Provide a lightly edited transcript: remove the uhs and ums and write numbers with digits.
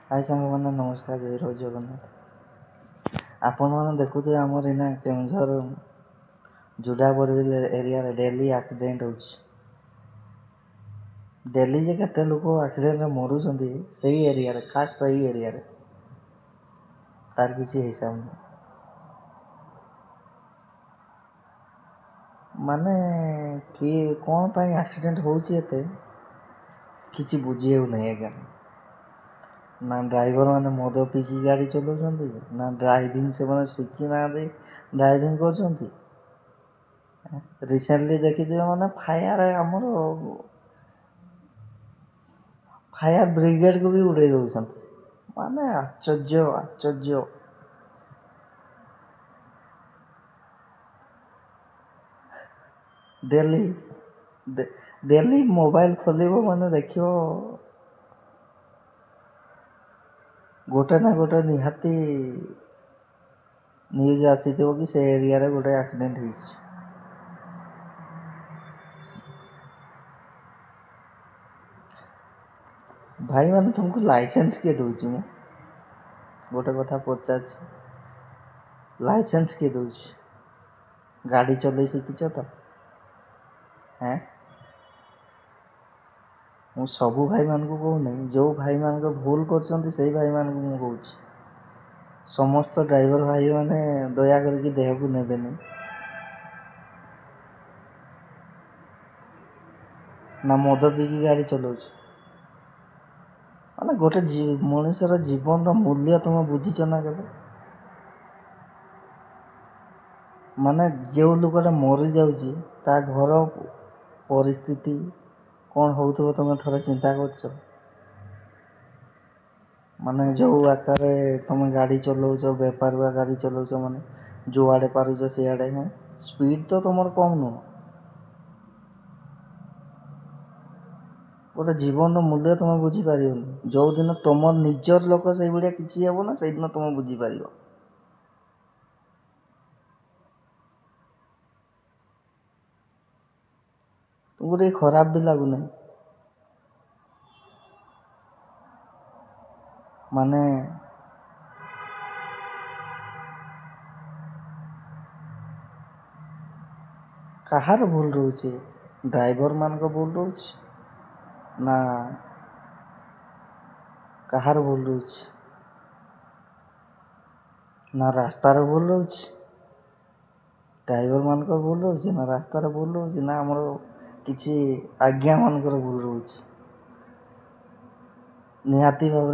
High ସାଙ୍ଗମାନେ ନମସ୍କାର, ଜୟ ରହୁଛି ଜଗନ୍ନାଥ। ଆପଣମାନେ ଦେଖୁଥିବେ ଆମର ଏଇନା କେଉଁଝର ଜୁଡ଼ା ବରବିଲ ଏରିଆରେ ଡେଲି ଆକ୍ସିଡେଣ୍ଟ ହେଉଛି। ଡେଲି ଯେ କେତେ ଲୋକ ଆକ୍ସିଡେଣ୍ଟରେ ମରୁଛନ୍ତି ସେଇ ଏରିଆରେ, ଖାସ୍ ସେଇ ଏରିଆରେ, ତାର କିଛି ହିସାବ ନାହିଁ। ମାନେ କିଏ କ'ଣ ପାଇଁ ଆକ୍ସିଡେଣ୍ଟ ହେଉଛି ଏତେ କିଛି ବୁଝି ହେଉନାହିଁ ଆଜ୍ଞା। ନା ଡ୍ରାଇଭର ମାନେ ମଦ ପିଇକି ଗାଡ଼ି ଚଲାଉଛନ୍ତି, ନା ଡ୍ରାଇଭିଂ ସେମାନେ ଶିଖିନାହାନ୍ତି ଡ୍ରାଇଭିଂ କରୁଛନ୍ତି। ରିସେଣ୍ଟଲି ଦେଖିଥିବେ ମାନେ ଆମର ଫାୟାର ବ୍ରିଗେଡକୁ ବି ଉଡ଼େଇ ଦେଉଛନ୍ତି। ମାନେ ଆଶ୍ଚର୍ଯ୍ୟ। ଡେଲି ମୋବାଇଲ ଖୋଲିବ ମାନେ ଦେଖିବ ଗୋଟେ ନା ଗୋଟେ ନିହାତି ନ୍ୟୁଜ୍ ଆସିଥିବ କି ସେ ଏରିଆରେ ଗୋଟେ ଆକ୍ସିଡେଣ୍ଟ ହେଇଛି। ଭାଇମାନେ ତୁମକୁ ଲାଇସେନ୍ସ କିଏ ଦେଉଛି? ମୁଁ ଗୋଟେ କଥା ପଚାରୁଛି, ଲାଇସେନ୍ସ କିଏ ଦେଉଛି? ଗାଡ଼ି ଚଲେଇ ଶିଖିଛ ତ? ମୁଁ ସବୁ ଭାଇମାନଙ୍କୁ କହୁନି, ଯେଉଁ ଭାଇମାନଙ୍କ ଭୁଲ କରୁଛନ୍ତି ସେଇ ଭାଇମାନଙ୍କୁ ମୁଁ କହୁଛି। ସମସ୍ତ ଡ୍ରାଇଭର ଭାଇମାନେ ଦୟା କରିକି ଦେହକୁ ନେବେନି। ନା ମଦ ପିଇକି ଗାଡ଼ି ଚଲାଉଛି। ମାନେ ଗୋଟେ ମଣିଷର ଜୀବନର ମୂଲ୍ୟ ତୁମେ ବୁଝିଛ ନା କେବେ? ମାନେ ଯେଉଁ ଲୋକଟା ମରିଯାଉଛି ତା ଘର ପରିସ୍ଥିତି କ'ଣ ହେଉଥିବ ତୁମେ ଥରେ ଚିନ୍ତା କରୁଛ? ମାନେ ଯେଉଁ ଆକାରରେ ତୁମେ ଗାଡ଼ି ଚଲାଉଛ, ବେପାରୁଆ ଗାଡ଼ି ଚଲାଉଛ, ମାନେ ଯୁଆଡ଼େ ପାରୁଛ ସିଆଡ଼େ। ସ୍ପିଡ଼ ତ ତୁମର କମ୍ ନୁହଁ। ଗୋଟେ ଜୀବନର ମୂଲ୍ୟ ତୁମେ ବୁଝିପାରିବନି। ଯେଉଁଦିନ ତୁମର ନିଜର ଲୋକ ସେଇଭଳିଆ କିଛି ହେବ ନା, ସେଇଦିନ ତୁମେ ବୁଝିପାରିବ। ତୁମକୁ ଟିକେ ଖରାପ ବି ଲାଗୁନାହିଁ? ମାନେ କାହାର ଭୁଲ ରହୁଛି? ଡ୍ରାଇଭରମାନଙ୍କ ଭୁଲ ରହୁଛି ନା କାହାର ଭୁଲ ରହୁଛି? ନା ରାସ୍ତାର ଭୁଲ ରହୁଛି? ଡ୍ରାଇଭରମାନଙ୍କ ଭୁଲ ରହୁଛି ନା ରାସ୍ତାର ଭୁଲ ରହୁଛି, ନା ଆମର କିଛି ଆଜ୍ଞାମାନଙ୍କର ଭୁଲ ରହୁଛି? ନିହାତି ଭାବରେ